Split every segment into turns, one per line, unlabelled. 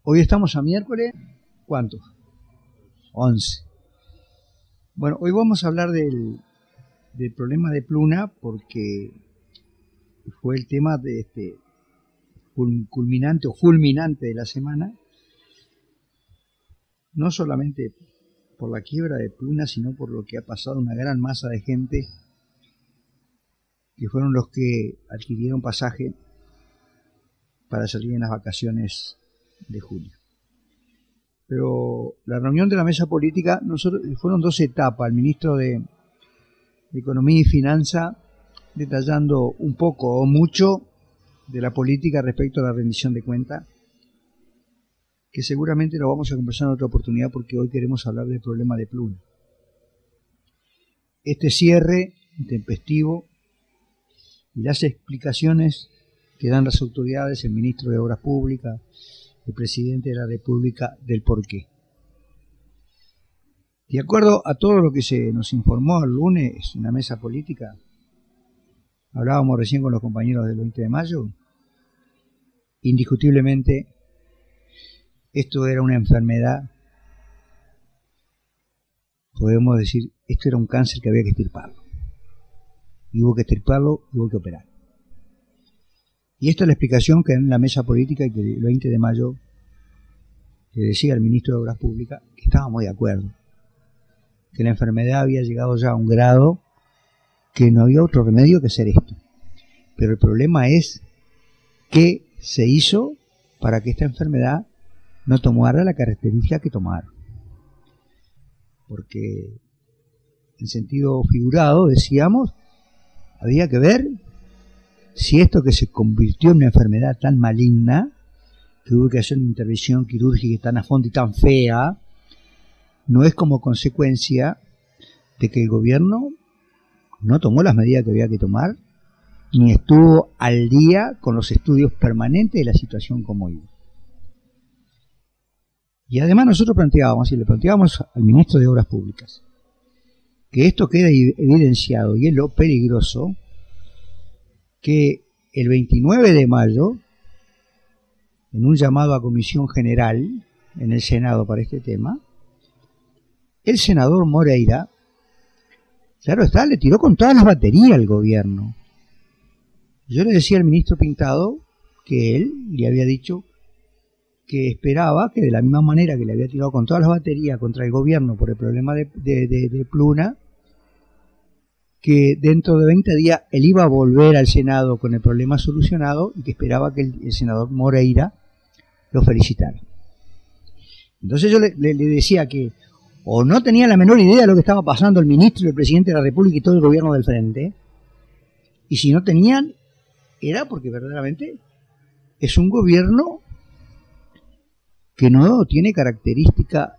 Hoy estamos a miércoles, ¿cuántos? 11. Bueno, hoy vamos a hablar del problema de Pluna porque fue el tema de culminante o fulminante de la semana, no solamente por la quiebra de Pluna, sino por lo que ha pasado una gran masa de gente que fueron los que adquirieron pasaje para salir en las vacaciones de julio. Pero la reunión de la mesa política fueron 2 etapas. El ministro de Economía y Finanza detallando un poco o mucho de la política respecto a la rendición de cuentas, que seguramente lo vamos a conversar en otra oportunidad porque hoy queremos hablar del problema de Pluna. Este cierre intempestivo y las explicaciones que dan las autoridades, el ministro de Obras Públicas, el presidente de la República, del porqué. De acuerdo a todo lo que se nos informó el lunes en la mesa política, hablábamos recién con los compañeros del 20 de mayo, indiscutiblemente esto era una enfermedad, podemos decir, esto era un cáncer que había que extirparlo. Y hubo que extirparlo, hubo que operar. Y esta es la explicación que en la mesa política y que el 20 de mayo le decía al ministro de Obras Públicas que estábamos de acuerdo, que la enfermedad había llegado ya a un grado que no había otro remedio que hacer esto. Pero el problema es qué se hizo para que esta enfermedad no tomara la característica que tomaron. Porque en sentido figurado decíamos, había que ver si esto que se convirtió en una enfermedad tan maligna, que hubo que hacer una intervención quirúrgica tan a fondo y tan fea, no es como consecuencia de que el gobierno no tomó las medidas que había que tomar, ni estuvo al día con los estudios permanentes de la situación como iba. Y además nosotros planteábamos, y le planteábamos al ministro de Obras Públicas, que esto queda evidenciado, y es lo peligroso, que el 29 de mayo, en un llamado a comisión general en el Senado para este tema, el senador Moreira, claro está, le tiró con todas las baterías al gobierno. Yo le decía al ministro Pintado que él le había dicho que esperaba que de la misma manera que le había tirado con todas las baterías contra el gobierno por el problema de Pluna, que dentro de 20 días él iba a volver al Senado con el problema solucionado y que esperaba que el senador Moreira lo felicitara. Entonces yo le decía que o no tenía la menor idea de lo que estaba pasando el ministro y el presidente de la República y todo el gobierno del frente, y si no tenían, era porque verdaderamente es un gobierno que no tiene característica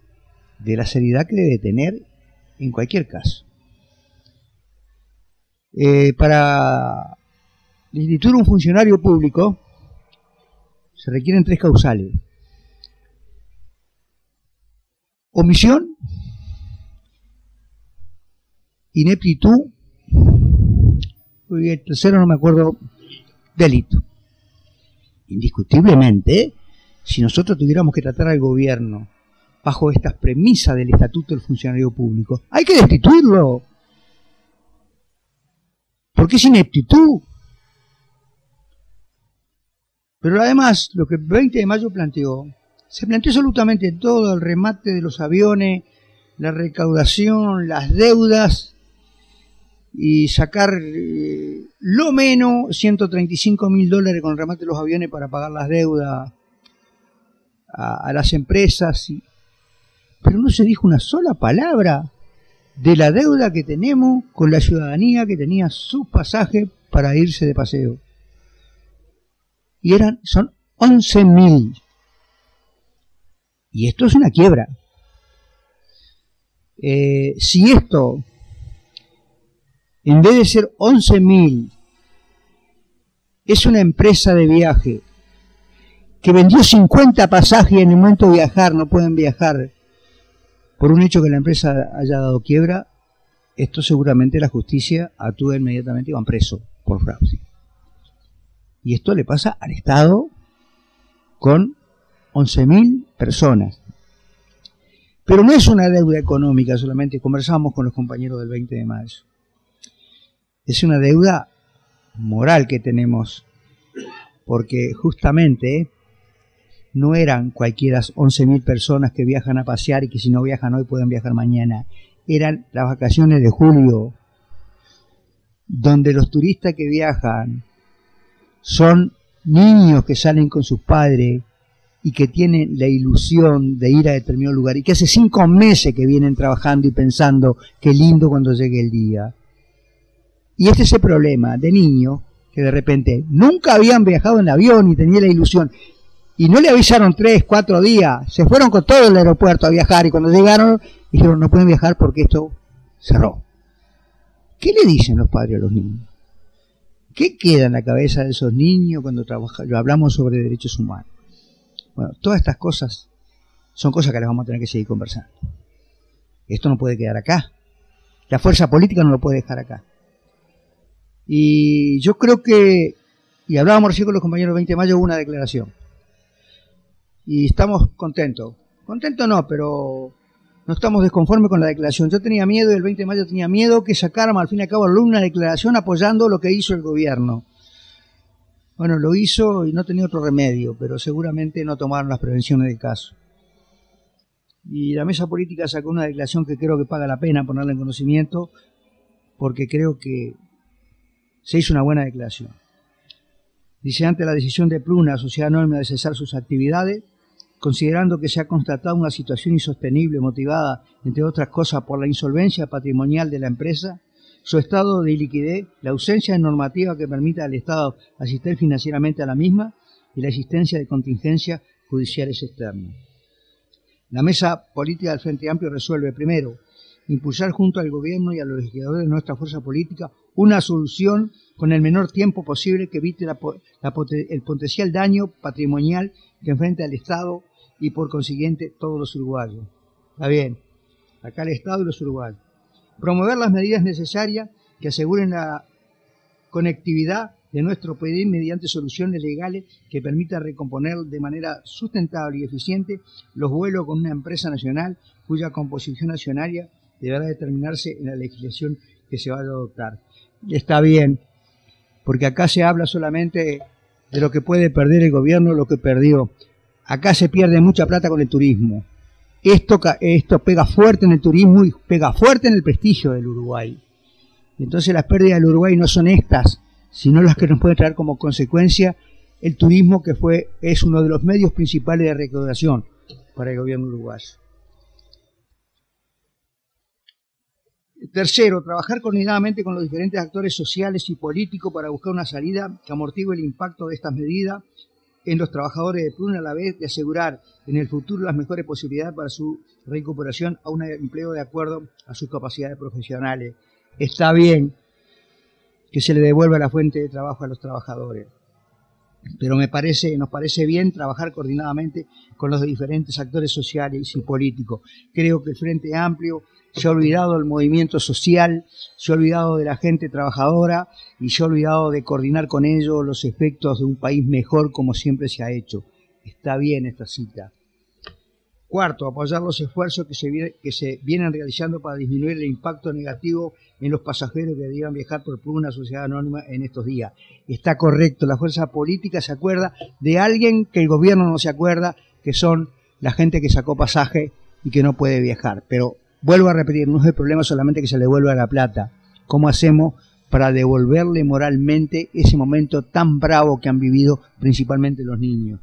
de la seriedad que debe tener en cualquier caso. Para destituir un funcionario público se requieren 3 causales: omisión, ineptitud y el tercero no me acuerdo, delito. Indiscutiblemente, si nosotros tuviéramos que tratar al gobierno bajo estas premisas del Estatuto del Funcionario Público, hay que destituirlo, porque es ineptitud. Pero además, lo que el 20 de mayo se planteó absolutamente todo: el remate de los aviones, la recaudación, las deudas, y sacar lo menos $135.000 con el remate de los aviones para pagar las deudas a las empresas. Pero no se dijo una sola palabra de la deuda que tenemos con la ciudadanía que tenía su pasaje para irse de paseo. Y son 11.000. Y esto es una quiebra. Si esto, en vez de ser 11.000, es una empresa de viaje que vendió 50 pasajes y en el momento de viajar no pueden viajar por un hecho que la empresa haya dado quiebra, esto seguramente la justicia actúa inmediatamente y van presos por fraude. Y esto le pasa al Estado con 11.000 personas. Pero no es una deuda económica solamente, conversamos con los compañeros del 20 de mayo. Es una deuda moral que tenemos, porque justamente no eran cualquiera 11.000 personas que viajan a pasear y que si no viajan hoy pueden viajar mañana. Eran las vacaciones de julio, donde los turistas que viajan son niños que salen con sus padres y que tienen la ilusión de ir a determinado lugar y que hace 5 meses que vienen trabajando y pensando qué lindo cuando llegue el día. Y este es el problema de niños que de repente nunca habían viajado en avión y tenían la ilusión y no le avisaron 3, 4 días, se fueron con todo el aeropuerto a viajar y cuando llegaron dijeron no pueden viajar porque esto cerró. ¿Qué le dicen los padres a los niños? ¿Qué queda en la cabeza de esos niños cuando hablamos sobre derechos humanos? Bueno, todas estas cosas son cosas que las vamos a tener que seguir conversando. Esto no puede quedar acá. La fuerza política no lo puede dejar acá. Y yo creo que, y hablábamos recién con los compañeros del 20 de mayo, hubo una declaración. Y estamos contentos. Contentos no, pero no estamos desconformes con la declaración. Yo tenía miedo, y el 20 de mayo tenía miedo que sacáramos al fin y al cabo una declaración apoyando lo que hizo el gobierno. Bueno, lo hizo y no tenía otro remedio, pero seguramente no tomaron las prevenciones del caso. Y la mesa política sacó una declaración que creo que paga la pena ponerla en conocimiento, porque creo que se hizo una buena declaración. Dice, ante la decisión de Pluna, Sociedad Anónima, de cesar sus actividades, considerando que se ha constatado una situación insostenible motivada, entre otras cosas, por la insolvencia patrimonial de la empresa, su estado de liquidez, la ausencia de normativa que permita al Estado asistir financieramente a la misma y la existencia de contingencias judiciales externas. La mesa política del Frente Amplio resuelve, primero, impulsar junto al gobierno y a los legisladores de nuestra fuerza política una solución con el menor tiempo posible que evite el potencial daño patrimonial que enfrenta el Estado y por consiguiente todos los uruguayos. Está bien, acá el Estado y los uruguayos. Promover las medidas necesarias que aseguren la conectividad de nuestro país mediante soluciones legales que permitan recomponer de manera sustentable y eficiente los vuelos con una empresa nacional cuya composición accionaria deberá determinarse en la legislación que se vaya a adoptar. Está bien, porque acá se habla solamente de lo que puede perder el gobierno, lo que perdió. Acá se pierde mucha plata con el turismo. Esto pega fuerte en el turismo y pega fuerte en el prestigio del Uruguay. Entonces las pérdidas del Uruguay no son estas, sino las que nos pueden traer como consecuencia el turismo, que es uno de los medios principales de recaudación para el gobierno uruguayo. Tercero, trabajar coordinadamente con los diferentes actores sociales y políticos para buscar una salida que amortigue el impacto de estas medidas en los trabajadores de Pluna, a la vez de asegurar en el futuro las mejores posibilidades para su recuperación a un empleo de acuerdo a sus capacidades profesionales. Está bien que se le devuelva la fuente de trabajo a los trabajadores, pero nos parece bien trabajar coordinadamente con los diferentes actores sociales y políticos. Creo que el Frente Amplio se ha olvidado del movimiento social, se ha olvidado de la gente trabajadora y se ha olvidado de coordinar con ellos los efectos de un país mejor, como siempre se ha hecho. Está bien esta cita. Cuarto, apoyar los esfuerzos que se vienen realizando para disminuir el impacto negativo en los pasajeros que debían viajar por una sociedad anónima en estos días. Está correcto, la fuerza política se acuerda de alguien que el gobierno no se acuerda, que son la gente que sacó pasaje y que no puede viajar. Pero vuelvo a repetir, no es el problema solamente que se le devuelva la plata. ¿Cómo hacemos para devolverle moralmente ese momento tan bravo que han vivido principalmente los niños?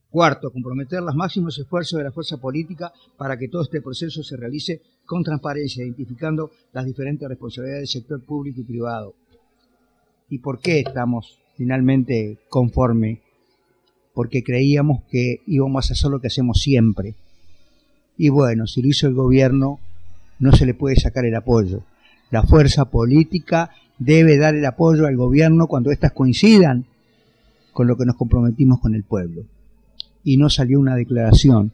Cuarto, comprometer los máximos esfuerzos de la fuerza política para que todo este proceso se realice con transparencia, identificando las diferentes responsabilidades del sector público y privado. ¿Y por qué estamos finalmente conformes? Porque creíamos que íbamos a hacer lo que hacemos siempre. Y bueno, si lo hizo el gobierno, no se le puede sacar el apoyo. La fuerza política debe dar el apoyo al gobierno cuando éstas coincidan con lo que nos comprometimos con el pueblo. Y no salió una declaración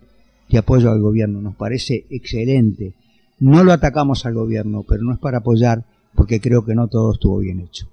de apoyo al gobierno. Nos parece excelente. No lo atacamos al gobierno, pero no es para apoyar, porque creo que no todo estuvo bien hecho.